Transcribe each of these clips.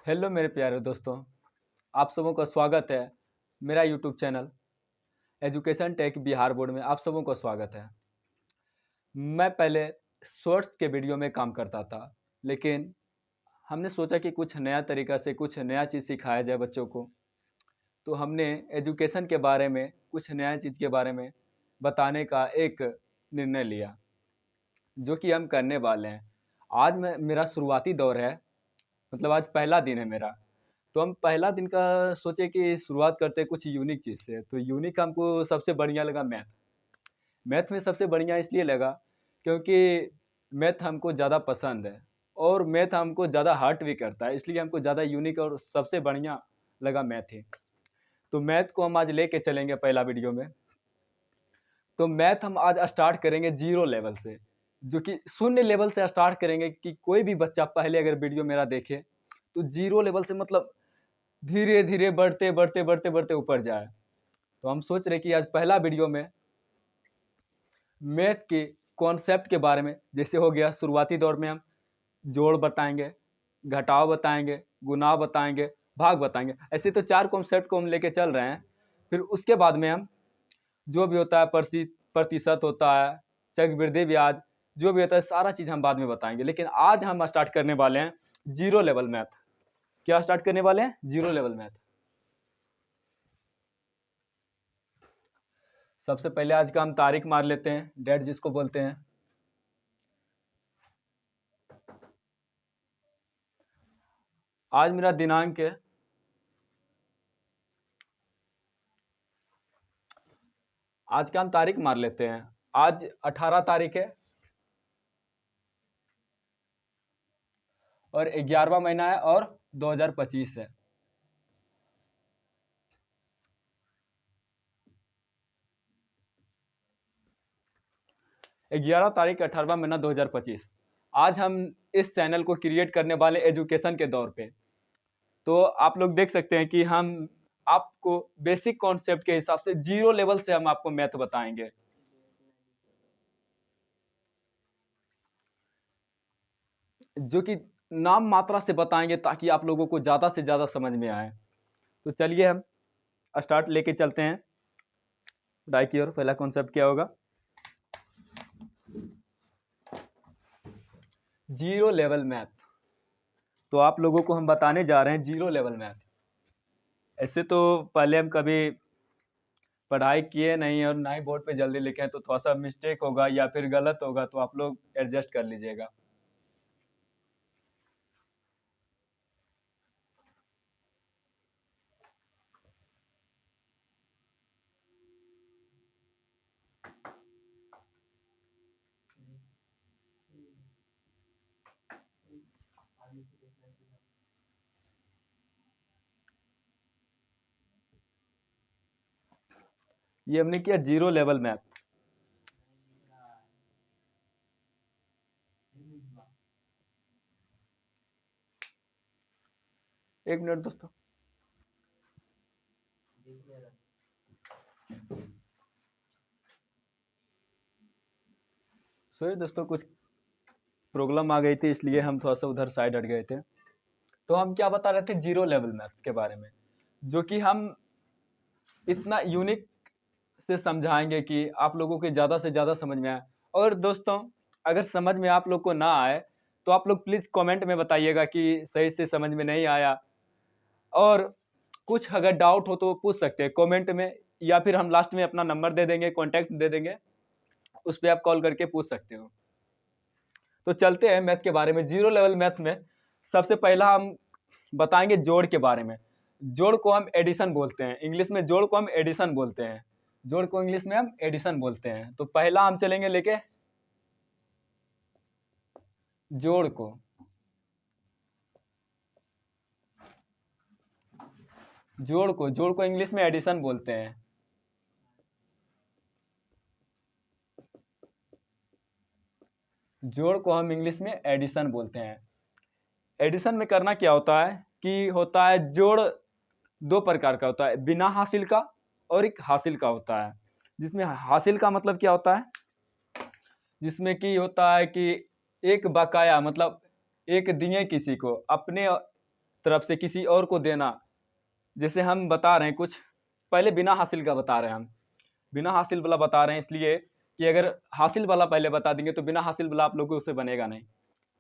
Hello मेरे प्यारे दोस्तों, आप सबों का स्वागत है मेरा YouTube channel education tech Bihar board में। आप सबों का स्वागत है। मैं पहले शॉर्ट्स के वीडियो में काम करता था, लेकिन हमने सोचा कि कुछ नया तरीका से कुछ नया चीज़ सिखाया जाए बच्चों को। तो हमने एजुकेशन के बारे में कुछ नया चीज़ के बारे में बताने का एक निर्णय लिया, जो कि हम करने वाले हैं। आज मेरा शुरुआती दौर है, मतलब आज पहला दिन है मेरा। तो हम पहला दिन का सोचे कि शुरुआत करते हैं कुछ यूनिक चीज़ से। तो यूनिक हमको सबसे बढ़िया लगा मैथ। मैथ में सबसे बढ़िया इसलिए लगा क्योंकि मैथ हमको ज़्यादा पसंद है और मैथ हमको ज़्यादा हर्ट भी करता है, इसलिए हमको ज़्यादा यूनिक और सबसे बढ़िया लगा मैथ ही। तो मैथ को हम आज लेके चलेंगे पहला वीडियो में। तो मैथ हम आज स्टार्ट करेंगे जीरो लेवल से, जो कि शून्य लेवल से स्टार्ट करेंगे कि कोई भी बच्चा पहले अगर वीडियो मेरा देखे तो जीरो लेवल से मतलब धीरे धीरे बढ़ते बढ़ते बढ़ते बढ़ते ऊपर जाए। तो हम सोच रहे कि आज पहला वीडियो में मैथ के कॉन्सेप्ट के बारे में, जैसे हो गया शुरुआती दौर में हम जोड़ बताएंगे, घटाव बताएंगे, गुणा बताएंगे, भाग बताएंगे। ऐसे तो 4 कॉन्सेप्ट को हम लेके चल रहे हैं। फिर उसके बाद में हम जो भी होता है प्रतिशत होता है, चक्रवृद्धि ब्याज, जो भी होता है सारा चीज़ हम बाद में बताएंगे। लेकिन आज हम स्टार्ट करने वाले हैं जीरो लेवल मैथ। क्या स्टार्ट करने वाले हैं? Zero level math. सबसे पहले आज का हम तारीख मार लेते हैं, डेट जिसको बोलते हैं। आज मेरा दिनांक है, आज का हम तारीख मार लेते हैं। आज 18 तारीख है और 11वां महीना है और 2025 है। ग्यारह तारीख 18वां महीना 2025। आज हम इस चैनल को क्रिएट करने वाले एजुकेशन के दौर पे। तो आप लोग देख सकते हैं कि हम आपको बेसिक कॉन्सेप्ट के हिसाब से जीरो लेवल से हम आपको मैथ बताएंगे। जो कि नाम मात्रा से बताएंगे ताकि आप लोगों को ज़्यादा से ज़्यादा समझ में आए। तो चलिए हम स्टार्ट लेके चलते हैं पढ़ाई की ओर। पहला कॉन्सेप्ट क्या होगा? Zero level math. तो आप लोगों को हम बताने जा रहे हैं जीरो लेवल मैथ। ऐसे तो पहले हम कभी पढ़ाई किए नहीं और ना ही बोर्ड पे जल्दी लिखे हैं, तो थोड़ा सा मिस्टेक होगा या फिर गलत होगा तो आप लोग एडजस्ट कर लीजिएगा। ये हमने किया जीरो लेवल मैथ। एक मिनट दोस्तों। सॉरी दोस्तों, कुछ प्रॉब्लम आ गई थी इसलिए हम थोड़ा सा उधर साइड हट गए थे। तो हम क्या बता रहे थे? जीरो लेवल मैथ्स के बारे में, जो कि हम इतना यूनिक से समझाएंगे कि आप लोगों के ज़्यादा से ज़्यादा समझ में आए। और दोस्तों, अगर समझ में आप लोग को ना आए तो आप लोग प्लीज़ कमेंट में बताइएगा कि सही से समझ में नहीं आया। और कुछ अगर डाउट हो तो पूछ सकते हैं कमेंट में, या फिर हम लास्ट में अपना नंबर दे देंगे, कॉन्टैक्ट दे देंगे, उस पर आप कॉल करके पूछ सकते हो। तो चलते हैं मैथ के बारे में। जीरो लेवल मैथ में सबसे पहला हम बताएंगे जोड़ के बारे में। जोड़ को हम एडिशन बोलते हैं, इंग्लिश में जोड़ को हम एडिशन बोलते हैं। जोड़ को इंग्लिश में हम एडिशन बोलते हैं। तो पहला हम चलेंगे लेके जोड़ को। जोड़ को इंग्लिश में एडिशन बोलते हैं। जोड़ को हम इंग्लिश में एडिशन बोलते हैं। एडिशन में करना क्या होता है कि होता है जोड़ दो प्रकार का होता है, बिना हासिल का और एक हासिल का होता है। जिसमें हासिल का मतलब क्या होता है? जिसमें कि होता है कि एक बकाया, मतलब एक दिए किसी को अपने तरफ से किसी और को देना, जैसे हम बता रहे हैं कुछ, पहले बिना हासिल का बता रहे हैं, हम बिना हासिल वाला बता रहे हैं इसलिए कि अगर हासिल वाला पहले बता देंगे तो बिना हासिल वाला आप लोगों से बनेगा नहीं।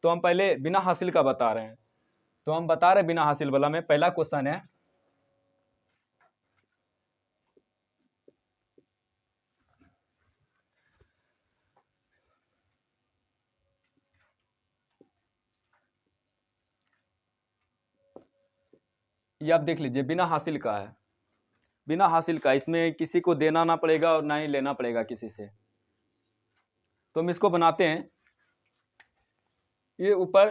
तो हम पहले बिना हासिल का बता रहे हैं। तो हम बता रहे हैं बिना हासिल वाला में पहला क्वेश्चन है, ये आप देख लीजिए, बिना हासिल का है, बिना हासिल का, इसमें किसी को देना ना पड़ेगा और ना ही लेना पड़ेगा किसी से। तो हम इसको बनाते हैं, ये ऊपर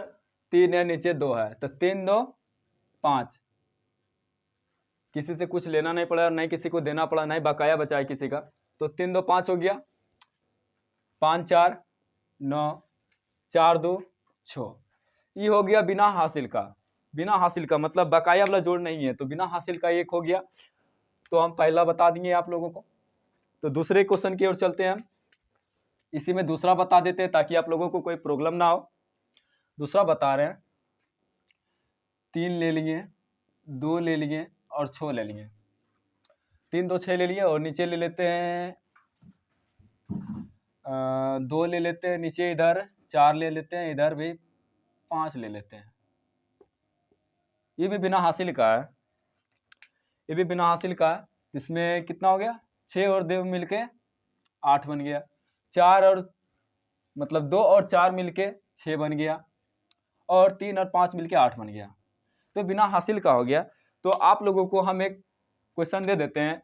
3 है नीचे 2 है, तो 3 2 5, किसी से कुछ लेना नहीं पड़ा, नहीं किसी को देना पड़ा, नहीं बकाया बचा है किसी का, तो 3 2 5 हो गया, 5 4 9, 4 2 6, ये हो गया बिना हासिल का। बिना हासिल का मतलब बकाया वाला जोड़ नहीं है, तो बिना हासिल का एक हो गया। तो हम पहला बता देंगे आप लोगों को। तो दूसरे क्वेश्चन की ओर चलते हैं हम, इसी में दूसरा बता देते हैं ताकि आप लोगों को कोई प्रॉब्लम ना हो। दूसरा बता रहे हैं, 3 ले लिए, 2 ले लिए और 6 ले लिए, 3 2 6 ले लिए, और नीचे ले लेते हैं 2 ले लेते हैं, नीचे इधर 4 ले लेते हैं, इधर भी 5 ले लेते हैं। ये भी बिना हासिल का है, ये भी बिना हासिल का है। इसमें कितना हो गया, 6 और 2 मिलके 8 बन गया, 4 और मतलब 2 और 4 मिलके 6 बन गया, और 3 और 5 मिलके 8 बन गया। तो बिना हासिल का हो गया। तो आप लोगों को हम एक क्वेश्चन दे देते हैं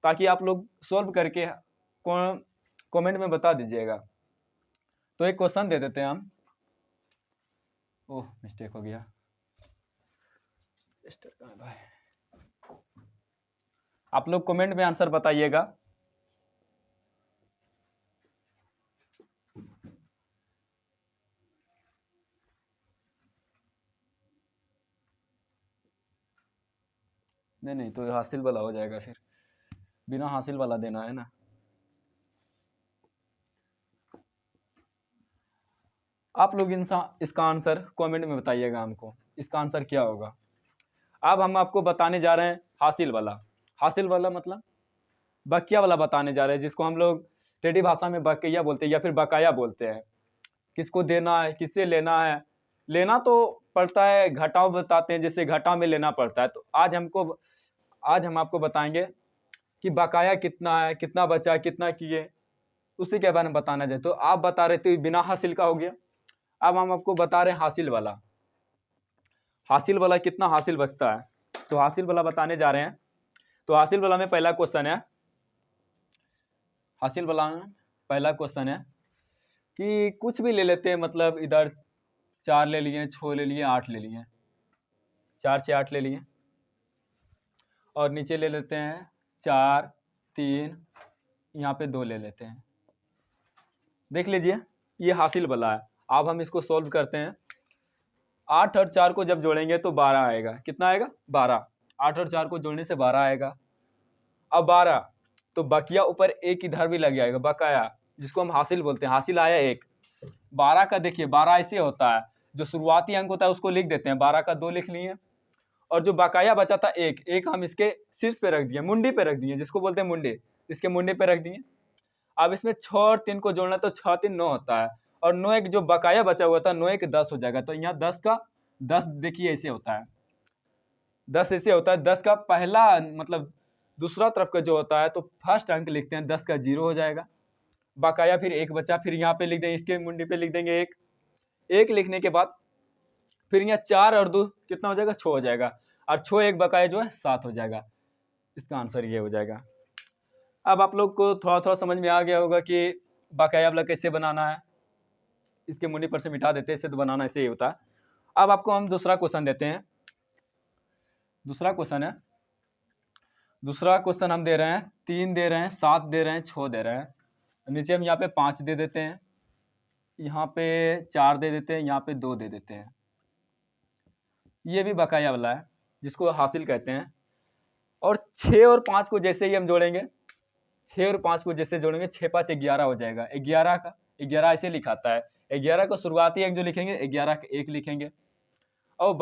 ताकि आप लोग सॉल्व करके कमेंट में बता दीजिएगा। तो एक क्वेश्चन दे देते हैं हम, ओह मिस्टेक हो गया, भाई आप लोग कमेंट में आंसर बताइएगा। नहीं तो हासिल वाला हो जाएगा, फिर बिना हासिल वाला देना है ना। आप लोग इसका आंसर कमेंट में बताइएगा हमको, इसका आंसर क्या होगा। अब हम आपको बताने जा रहे हैं हासिल वाला। हासिल वाला मतलब बकिया वाला बताने जा रहे हैं, जिसको हम लोग टेढ़ी भाषा में बकिया बोलते हैं या फिर बकाया बोलते हैं। किसको देना है, किससे लेना है, लेना तो पड़ता है, घटाव बताते हैं, जैसे घटा में लेना पड़ता है। तो आज हम आपको बताएंगे कि बकाया कितना है, कितना बचा, कितना किए, उसी के बारे में बताना जाए। तो आप बता रहे थे बिना हासिल का हो गया, अब हम आपको बता रहे हैं हासिल वाला। हासिल वाला कितना हासिल बचता है, तो हासिल वाला बताने जा रहे हैं। तो हासिल वाला में पहला क्वेश्चन है, हासिल वाला में पहला क्वेश्चन है कि कुछ भी ले लेते हैं, मतलब इधर 4 ले लिए, 6 ले लिए, 8 ले लिए, 4 6 8 ले लिए, और नीचे ले लेते हैं 4 3, यहाँ पे 2 ले लेते हैं। देख लीजिए ये हासिल वाला है। अब हम इसको सॉल्व करते हैं। 8 और 4 को जब जोड़ेंगे तो 12 आएगा। कितना आएगा, 12। 8 और 4 को जोड़ने से 12 आएगा। अब 12 तो बकिया ऊपर एक इधर भी लग जाएगा, बकाया, जिसको हम हासिल बोलते हैं। हासिल आया 1। 12 का देखिए, 12 ऐसे होता है, जो शुरुआती अंक होता है उसको लिख देते हैं, 12 का 2 लिख लिए, और जो बकाया बचा था 1 हम इसके शीर्ष पे रख दिए, मुंडी पे रख दिए, जिसको बोलते हैं मुंडे, इसके मुंडे पे रख दिए। अब इसमें 6 और 3 को जोड़ना तो 6 3 9 होता है, और 9 एक जो बकाया बचा हुआ था 9 एक 10 हो जाएगा। तो यहाँ 10 का 10 देखिए ऐसे होता है, 10 ऐसे होता है। 10 का पहला मतलब दूसरा तरफ का जो होता है तो फर्स्ट अंक लिखते हैं, 10 का 0 हो जाएगा। बकाया फिर 1 बचा, फिर यहाँ पे लिख देंगे, इसके मुंडी पे लिख देंगे 1 लिखने के बाद फिर यहाँ 4 और 2 कितना हो जाएगा, 6 हो जाएगा, और 6 एक बकाया जो है 7 हो जाएगा। इसका आंसर ये हो जाएगा। अब आप लोग को थोड़ा थोड़ा समझ में आ गया होगा कि बकाया वाला कैसे बनाना है। इसके मुंडी पर से मिटा देते हैं, इससे तो बनाना ऐसे ही होता है। अब आपको हम दूसरा क्वेश्चन देते हैं। दूसरा क्वेश्चन है, दूसरा क्वेश्चन हम दे रहे हैं 3 दे रहे हैं, 7 दे रहे हैं, 6 दे रहे हैं। नीचे हम यहाँ पे 5 दे देते हैं, यहाँ पे 4 दे देते हैं, यहाँ पे 2 दे देते हैं। ये भी बकाया वाला है, जिसको हासिल कहते हैं। और 6 और 5 को जैसे ही हम जोड़ेंगे, 6 और 5 को जैसे जोड़ेंगे, 6 5 11 हो जाएगा। 11 ऐसे लिखाता है। 11 को शुरुआती अंक जो लिखेंगे, 11 का 1 लिखेंगे। और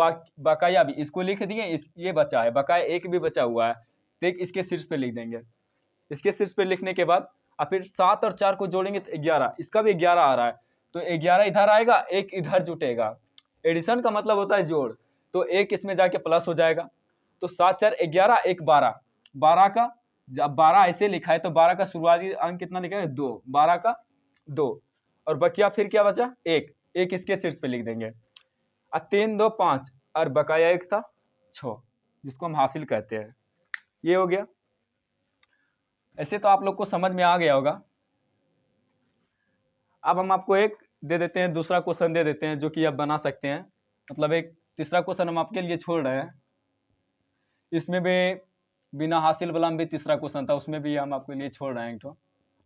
बकाया भी इसको लिख दिए, ये बचा है, बकाया एक भी बचा हुआ है तो एक इसके शीर्ष पे लिख देंगे। इसके शीर्ष पे लिखने के बाद अब फिर 7 और 4 को जोड़ेंगे तो 11, इसका भी 11 आ रहा है तो 11 इधर आएगा, एक इधर जुटेगा। एडिशन का मतलब होता है जोड़, तो एक इसमें जाके प्लस हो जाएगा। तो 7 4 11, एक 12, 12 का जब 12 ऐसे लिखा है तो 12 का शुरुआती अंक कितना लिखेंगे 2, 12 का 2 और बकिया फिर क्या बचा एक, एक इसके शीर्ष पे लिख देंगे। 3 2 5 और बकाया एक था 6, जिसको हम हासिल कहते हैं। ये हो गया। ऐसे तो आप लोग को समझ में आ गया होगा। अब हम आपको एक दे देते हैं, दूसरा क्वेश्चन दे देते हैं जो कि आप बना सकते हैं। मतलब एक तीसरा क्वेश्चन हम आपके लिए छोड़ रहे हैं। इसमें भी बिना हासिल वाला में भी तीसरा क्वेश्चन था, उसमें भी हम आपके लिए छोड़ रहे हैं। तो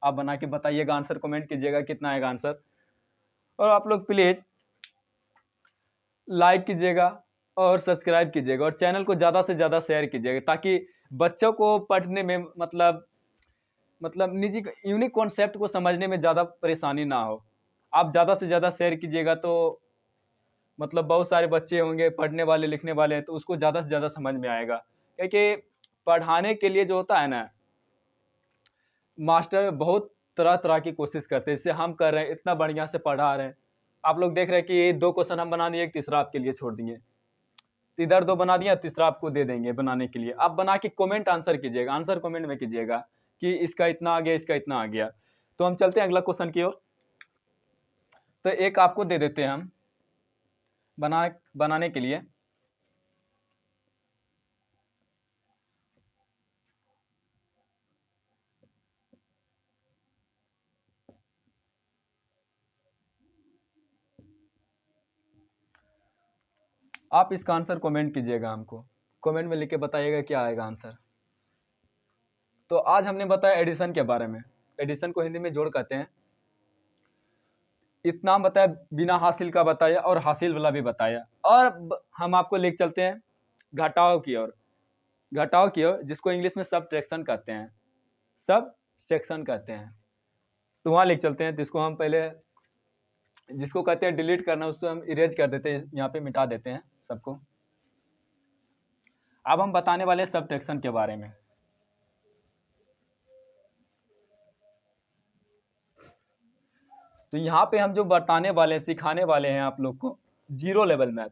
आप बना के बताइएगा, आंसर कमेंट कीजिएगा कितना आएगा आंसर। और आप लोग प्लीज़ लाइक कीजिएगा और सब्सक्राइब कीजिएगा और चैनल को ज़्यादा से ज़्यादा शेयर कीजिएगा ताकि बच्चों को पढ़ने में मतलब निजी यूनिक कॉन्सेप्ट को समझने में ज़्यादा परेशानी ना हो। आप ज़्यादा से ज़्यादा शेयर कीजिएगा तो मतलब बहुत सारे बच्चे होंगे पढ़ने वाले लिखने वाले, तो उसको ज़्यादा से ज़्यादा समझ में आएगा। क्योंकि पढ़ाने के लिए जो होता है ना, मास्टर बहुत तरह तरह की कोशिश करते हैं। जैसे हम कर रहे हैं, इतना बढ़िया से पढ़ा रहे हैं, आप लोग देख रहे हैं कि 2 क्वेश्चन हम बना दिए, एक तीसरा आपके लिए छोड़ दिए, इधर 2 बना दिया, तीसरा आपको दे देंगे बनाने के लिए। आप बना के कमेंट आंसर कीजिएगा, आंसर कमेंट में कीजिएगा कि इसका इतना आ गया, इसका इतना आ गया। तो हम चलते हैं अगला क्वेश्चन की ओर। तो एक आपको दे देते हैं हम बनाने के लिए। आप इसका आंसर कमेंट कीजिएगा, हमको कमेंट में लिख के बताइएगा क्या आएगा आंसर। तो आज हमने बताया एडिशन के बारे में। एडिशन को हिंदी में जोड़ कहते हैं। इतना हम बताया, बिना हासिल का बताया और हासिल वाला भी बताया। और हम आपको लेके चलते हैं घटाव की ओर, घटाव की ओर, जिसको इंग्लिश में सबट्रैक्शन कहते हैं, सबट्रैक्शन कहते हैं। तो वहाँ लेके चलते हैं, जिसको हम पहले जिसको कहते हैं डिलीट करना, उसको हम इरेज कर देते हैं, यहाँ पे मिटा देते हैं सबको। अब हम बताने वाले हैं सबट्रैक्शन के बारे में। तो यहाँ पे हम जो बताने वाले हैं, सिखाने वाले हैं आप लोग को जीरो लेवल मैथ,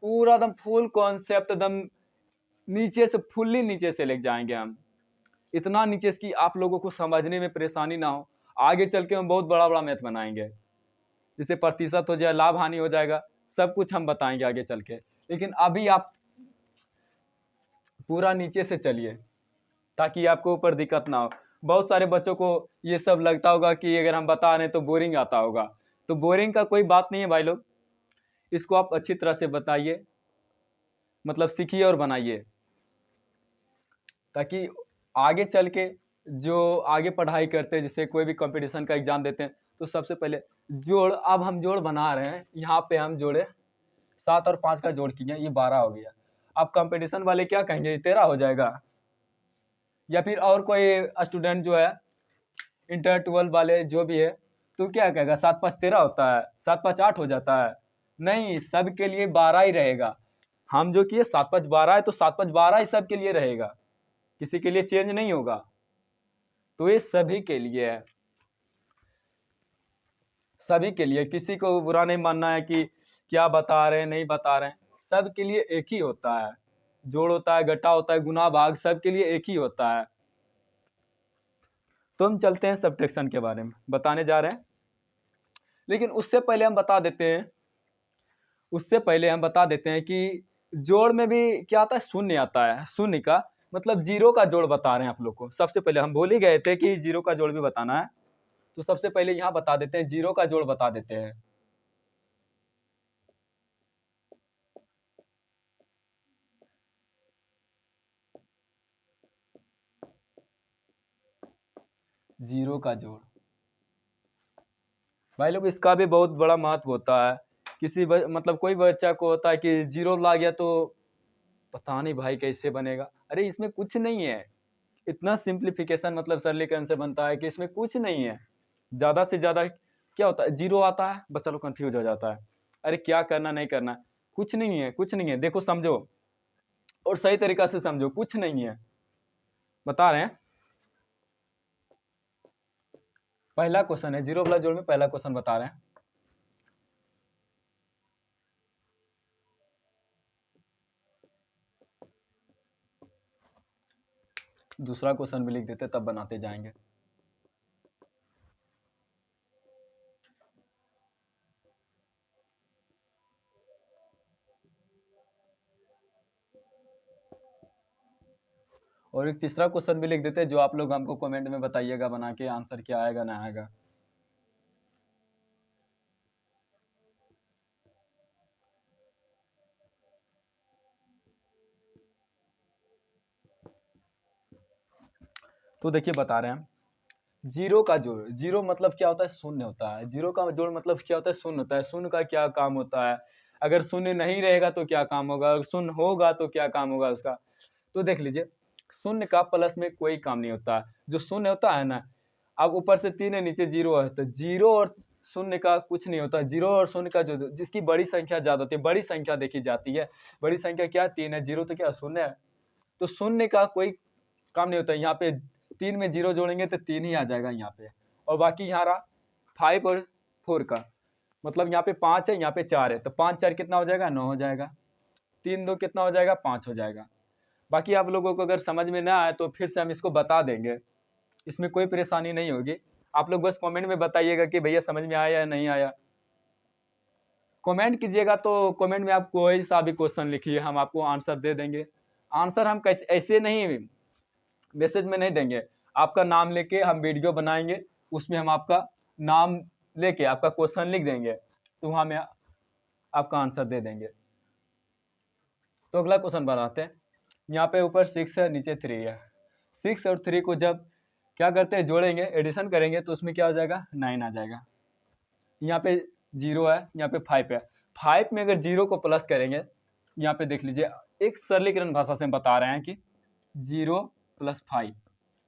पूरा एकदम फुल कॉन्सेप्ट, एकदम नीचे से फुल्ली नीचे से लेके जाएंगे हम, इतना नीचे से कि आप लोगों को समझने में परेशानी ना हो। आगे चल के हम बहुत बड़ा बड़ा मैथ बनाएंगे, जिससे प्रतिशत हो जाए, लाभ हानि हो जाएगा, सब कुछ हम बताएंगे आगे चल के। लेकिन अभी आप पूरा नीचे से चलिए ताकि आपको ऊपर दिक्कत ना हो। बहुत सारे बच्चों को ये सब लगता होगा कि अगर हम बता रहे हैं तो बोरिंग आता होगा, तो बोरिंग का कोई बात नहीं है भाई लोग। इसको आप अच्छी तरह से बताइए, मतलब सीखिए और बनाइए, ताकि आगे चल के जो आगे पढ़ाई करते हैं, जैसे कोई भी कंपटीशन का एग्जाम देते हैं, तो सबसे पहले जोड़, अब हम जोड़ बना रहे हैं। यहाँ पे हम जोड़े 7 और 5 का जोड़ किए, ये 12 हो गया। अब कंपटीशन वाले क्या कहेंगे, 13 हो जाएगा। या फिर और कोई स्टूडेंट जो है इंटर 12 वाले जो भी है, तो क्या कहेगा 7 5 13 होता है, 7 5 8 हो जाता है। नहीं, सबके लिए 12 ही रहेगा। हम जो किए 7 5 12 है, तो 7 5 12 ही सबके लिए रहेगा, किसी के लिए चेंज नहीं होगा। तो ये सभी के लिए है, सभी के लिए। किसी को बुरा नहीं मानना है कि क्या बता रहे हैं नहीं बता रहे हैं, सब के लिए एक ही होता है। जोड़ होता है, घटा होता है, गुना भाग, सब के लिए एक ही होता है। तो हम चलते हैं सबट्रैक्शन के बारे में बताने जा रहे हैं। लेकिन उससे पहले हम बता देते हैं कि जोड़ में भी क्या आता है, शून्य आता है। शून्य का मतलब जीरो का जोड़ बता रहे हैं आप लोग को। सबसे पहले हम बोल ही गए थे कि जीरो का जोड़ भी बताना है, तो सबसे पहले यहाँ बता देते हैं, जीरो का जोड़ बता देते हैं। जीरो का जोड़ भाई लोग, इसका भी बहुत बड़ा महत्व होता है। मतलब कोई बच्चा को होता है कि जीरो ला गया तो पता नहीं भाई कैसे बनेगा। अरे इसमें कुछ नहीं है, इतना सिंप्लीफिकेशन मतलब सरलीकरण से बनता है कि इसमें कुछ नहीं है। ज़्यादा से ज़्यादा क्या होता है, जीरो आता है, बच्चा लोग कंफ्यूज हो जाता है, अरे क्या करना नहीं करना। कुछ नहीं है, कुछ नहीं है, देखो समझो और सही तरीका से समझो, कुछ नहीं है, बता रहे हैं। पहला क्वेश्चन है, जीरो वाला जोड़ में पहला क्वेश्चन बता रहे हैं। दूसरा क्वेश्चन भी लिख देते तब बनाते जाएंगे। और एक तीसरा क्वेश्चन भी लिख देते जो आप लोग हमको कमेंट में बताइएगा बना के आंसर क्या आएगा ना आएगा। तो देखिए बता रहे हैं, जीरो का जोड़, जीरो मतलब क्या होता है, शून्य होता है। जीरो का जोड़ मतलब क्या होता है, शून्य होता है। शून्य का क्या काम होता है, अगर शून्य नहीं रहेगा तो क्या काम होगा, अगर शून्य होगा तो क्या काम होगा उसका। तो देख लीजिए, शून्य का प्लस में कोई काम नहीं होता। जो शून्य होता है ना, अब ऊपर से 3 है नीचे 0 है, तो 0 और शून्य का कुछ नहीं होता। 0 और शून्य का जो जिसकी बड़ी संख्या ज्यादा होती है, बड़ी संख्या देखी जाती है। बड़ी संख्या क्या, 3 है, 0 तो क्या शून्य है। तो शून्य का कोई काम नहीं होता। यहाँ पे 3 में 0 जोड़ेंगे तो 3 ही आ जाएगा यहाँ पे, और बाकी यहाँ रहा 5 और 4 का, मतलब यहाँ पे 5 है, यहाँ पे 4 है, तो 5 4 कितना हो जाएगा, 9 हो जाएगा। 3 2 कितना हो जाएगा, 5 हो जाएगा। बाकी आप लोगों को अगर समझ में ना आए तो फिर से हम इसको बता देंगे, इसमें कोई परेशानी नहीं होगी। आप लोग बस कमेंट में बताइएगा कि भैया समझ में आया या नहीं आया। कमेंट कीजिएगा तो कमेंट में आप कोई सा भी क्वेश्चन लिखिए, हम आपको आंसर दे देंगे। आंसर हम कैसे ऐसे नहीं मैसेज में नहीं देंगे, आपका नाम लेके हम वीडियो बनाएंगे, उसमें हम आपका नाम लेके आपका क्वेश्चन लिख देंगे, तो वहाँ में आपका आंसर दे देंगे। तो अगला क्वेश्चन बनाते हैं। यहाँ पे ऊपर 6 है, नीचे 3 है। 6 और 3 को जब क्या करते हैं, जोड़ेंगे, एडिशन करेंगे, तो उसमें क्या हो जाएगा, 9 आ जाएगा। यहाँ पे 0 है, यहाँ पे 5 है। 5 में अगर 0 को प्लस करेंगे, यहाँ पे देख लीजिए, एक सरलीकरण भाषा से हम बता रहे हैं कि 0 + 5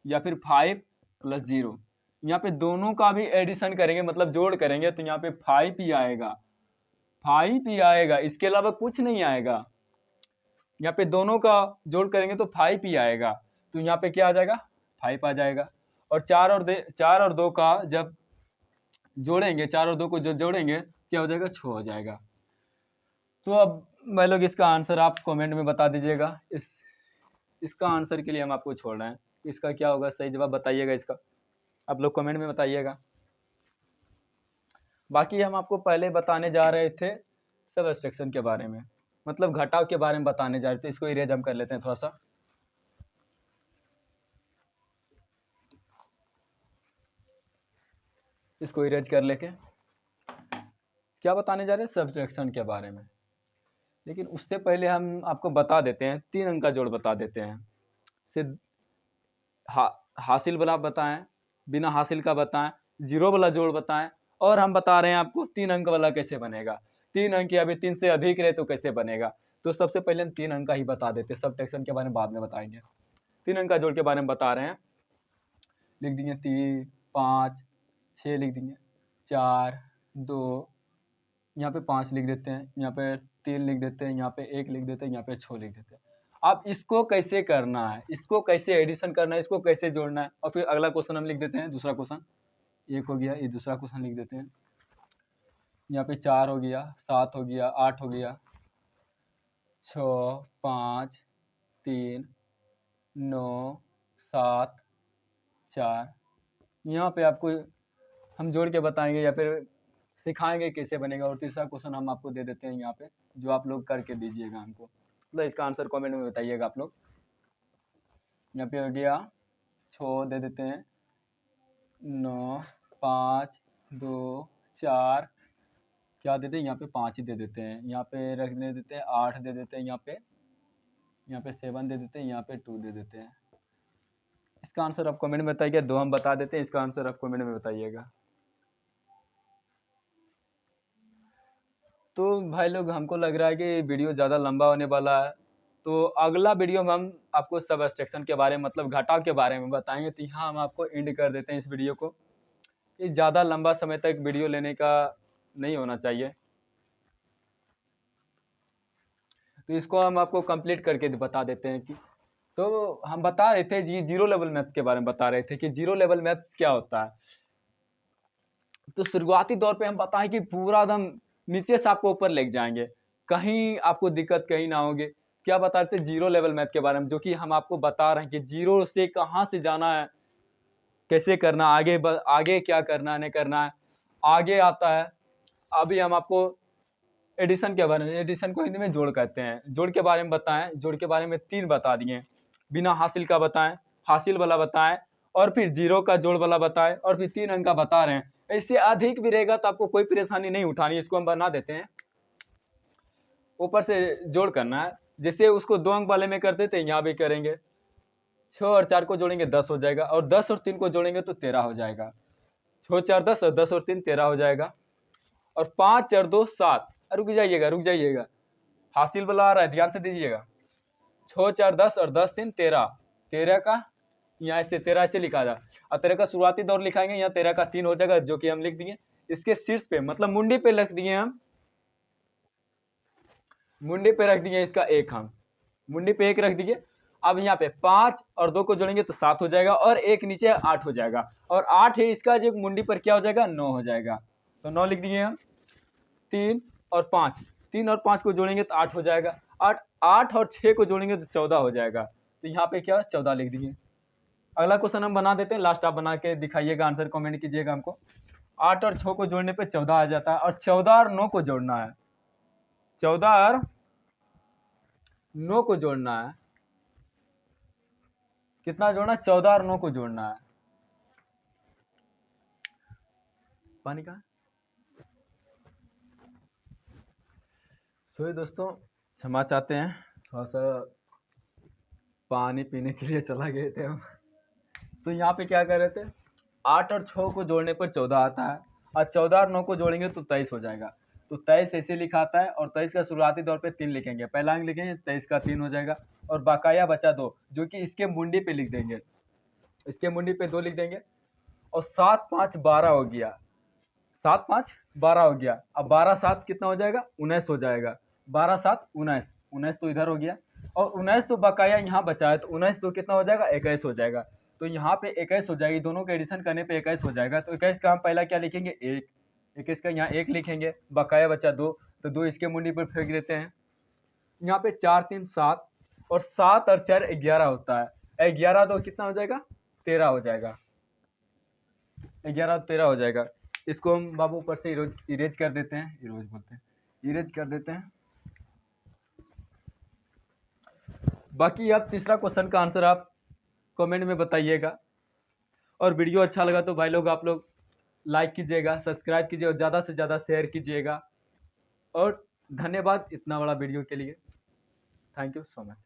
या फिर 5 + 0, यहाँ पे दोनों का भी एडिशन करेंगे, मतलब जोड़ करेंगे, तो यहाँ पे 5 ही आएगा, 5 ही आएगा, इसके अलावा कुछ नहीं आएगा। यहाँ पे दोनों का जोड़ करेंगे तो 5 ही आएगा, तो यहाँ पे क्या आ जाएगा, 5 आ जाएगा। और 4 और 2 का जब जोड़ेंगे, 4 और 2 को जो जोड़ेंगे क्या हो जाएगा, 6 हो जाएगा। तो अब मैं लोग इसका आंसर आप कमेंट में बता दीजिएगा। इसका आंसर के लिए हम आपको छोड़ रहे हैं, इसका क्या होगा, सही जवाब बताइएगा इसका, आप लोग कमेंट में बताइएगा। बाकी हम आपको पहले बताने जा रहे थे सबट्रैक्शन के बारे में, मतलब घटाव के बारे में बताने जा रहे थे। इसको इरेज हम कर लेते हैं थोड़ा सा। इसको इरेज कर लेके क्या बताने जा रहे हैं, सबट्रैक्शन के बारे में। लेकिन उससे पहले हम आपको बता देते हैं, 3 अंक का जोड़ बता देते हैं। सिर्फ हासिल वाला बताएं, बिना हासिल का बताएं, 0 वाला जोड़ बताएं, और हम बता रहे हैं आपको 3 अंक वाला कैसे बनेगा। 3 अंक या फिर 3 से अधिक रहे तो कैसे बनेगा। तो सबसे पहले हम 3 अंक का ही बता देते हैं, सबट्रैक्शन के बारे में बाद में बताएंगे। 3 अंक का जोड़ के बारे में बता रहे हैं, लिख देंगे 3 5 6 लिख देंगे, 4 2, यहाँ पे 5 लिख देते हैं, यहाँ पे 3 लिख देते हैं, यहाँ पे 1 लिख देते हैं, यहाँ पे 6 लिख देते हैं। अब इसको कैसे करना है, इसको कैसे एडिशन करना है, इसको कैसे जोड़ना है। और फिर अगला क्वेश्चन हम लिख देते हैं, दूसरा क्वेश्चन 1 हो गया, ये दूसरा क्वेश्चन लिख देते हैं। यहाँ पे 4 हो गया, 7 हो गया, 8 हो गया, 6 5 3 9 7 4। यहाँ पे आपको हम जोड़ के बताएंगे या फिर सिखाएंगे कैसे बनेगा। और तीसरा क्वेश्चन हम आपको दे देते हैं यहाँ पे, जो आप लोग करके दीजिएगा हमको, मतलब इसका आंसर कमेंट में बताइएगा आप लोग। यहाँ पे हो गया 6 दे देते हैं, 9 5 2 4 क्या देते हैं, यहाँ पे 5 ही दे देते हैं, यहाँ पे रखने देते हैं 8 दे देते हैं, यहाँ पे 7 दे देते हैं, यहाँ पे 2 दे देते हैं। इसका आंसर आप कमेंट में बताइएगा। 2 हम बता देते हैं, इसका आंसर आप कमेंट में बताइएगा। तो भाई लोग, हमको लग रहा है कि वीडियो ज़्यादा लंबा होने वाला है, तो अगला वीडियो में हम आपको सबट्रैक्शन के बारे में, मतलब घटाव के बारे में बताएंगे। तो यहाँ हम आपको एंड कर देते हैं इस वीडियो को। ये ज़्यादा लंबा समय तक वीडियो लेने का नहीं होना चाहिए। तो इसको हम आपको कंप्लीट करके बता देते हैं कि, तो हम बता रहे थे जी जीरो लेवल मैथ के बारे में बता रहे थे कि जीरो लेवल मैथ क्या होता है। तो शुरुआती दौर पे हम बताएं कि पूरा एकदम नीचे से आपको ऊपर लेके जाएंगे, कहीं आपको दिक्कत कहीं ना होगी। क्या बता रहे थे जीरो लेवल मैथ के बारे में, जो कि हम आपको बता रहे हैं कि जीरो से कहाँ से जाना है, कैसे करना, आगे क्या करना है नहीं करना है। आगे आता है, अभी हम आपको एडिशन के बारे में, एडिशन को हिंदी में जोड़ कहते हैं, जोड़ के बारे में बताएं। जोड़ के बारे में 3 बता दिए, बिना हासिल का बताएं, हासिल वाला बताएं, और फिर जीरो का जोड़ वाला बताएं, और फिर 3 अंक का बता रहे हैं। इससे अधिक भी रहेगा तो आपको कोई परेशानी नहीं उठानी, इसको हम बना देते हैं। ऊपर से जोड़ करना है, जैसे उसको 2 अंक वाले में करते थे, यहाँ भी करेंगे। 6 और 4 को जोड़ेंगे 10 हो जाएगा, और 10 और 3 को जोड़ेंगे तो 13 हो जाएगा। 6 4 10 और 10 और 3 13 हो जाएगा। और 5 4 2 7, रुक जाइएगा, हासिल वाला आ रहा है, ध्यान से दीजिएगा। 6 4 10 और 10 3 13, 13 का यहाँ से 13 ऐसे लिखा जा, और 13 का शुरुआती दौर लिखाएंगे, यहाँ 13 का 3 हो जाएगा, जो कि हम लिख दिए। इसके शीर्ष पे मतलब मुंडी पे लिख दिए हम, मुंडी पे रख दिए इसका 1, हम मुंडी पे 1 रख दिए। अब यहाँ पे 5 और 2 को जोड़ेंगे तो 7 हो जाएगा, और 1 नीचे 8 हो जाएगा, और 8 है इसका जो मुंडी पर क्या हो जाएगा, 9 हो जाएगा। तो 9 लिख दिए हम। 3 और 5, 3 और 5 को जोड़ेंगे तो 8 हो जाएगा। 8 और 6 को जोड़ेंगे तो 14 हो जाएगा। तो यहाँ पे क्या 14 लिख दिए। अगला क्वेश्चन हम बना देते हैं, लास्ट आप बना के दिखाइएगा, आंसर कमेंट कीजिएगा हमको। 8 और 6 को जोड़ने पे 14 आ जाता है, और 14 और 9 को जोड़ना है, 14 और 9 को जोड़ना है। कितना जोड़ना है, 14 और 9 को जोड़ना है। पानी का सोए दोस्तों, क्षमा चाहते हैं, थोड़ा सा पानी पीने के लिए चला गए थे हम। तो यहाँ पे क्या कर रहे थे, 8 और 6 को जोड़ने पर 14 आता है, और 14 और 9 को जोड़ेंगे तो 23 हो जाएगा। तो 23 ऐसे लिखा आता है, और 23 का शुरुआती दौर पे 3 लिखेंगे, पहला अंक लिखेंगे, 23 का 3 हो जाएगा, और बकाया बचा 2, जो कि इसके मुंडी पे लिख देंगे, इसके मुंडी पे 2 लिख देंगे। और 7 5 12 हो गया, 7 5 12 हो गया। अब 12 7 कितना हो जाएगा, 19 हो जाएगा। 12 7 19, 19 तो इधर हो गया, और 19 तो बकाया यहाँ बचा है, तो 19 तो कितना हो जाएगा, 21 हो जाएगा। तो यहाँ पे 21 हो जाएगी, दोनों के एडिशन करने पे 21 हो जाएगा। तो 21 का हम पहला क्या लिखेंगे, 1, 21 का यहाँ 1 लिखेंगे, बकाया बचा 2, तो 2 इसके मुंडी पर फेंक देते हैं। यहाँ पे 4 3 7, और 7 और 4 11 होता है, 11 2 कितना हो जाएगा, 13 हो जाएगा, 11 13 हो जाएगा। इसको हम बाबू ऊपर से इरेज कर देते हैं, इरेज कर देते हैं। बाकी आप तीसरा क्वेश्चन का आंसर आप कमेंट में बताइएगा, और वीडियो अच्छा लगा तो भाई लोग आप लोग लाइक कीजिएगा, सब्सक्राइब कीजिए, और ज़्यादा से ज़्यादा शेयर कीजिएगा। और धन्यवाद इतना बड़ा वीडियो के लिए, थैंक यू सो मच।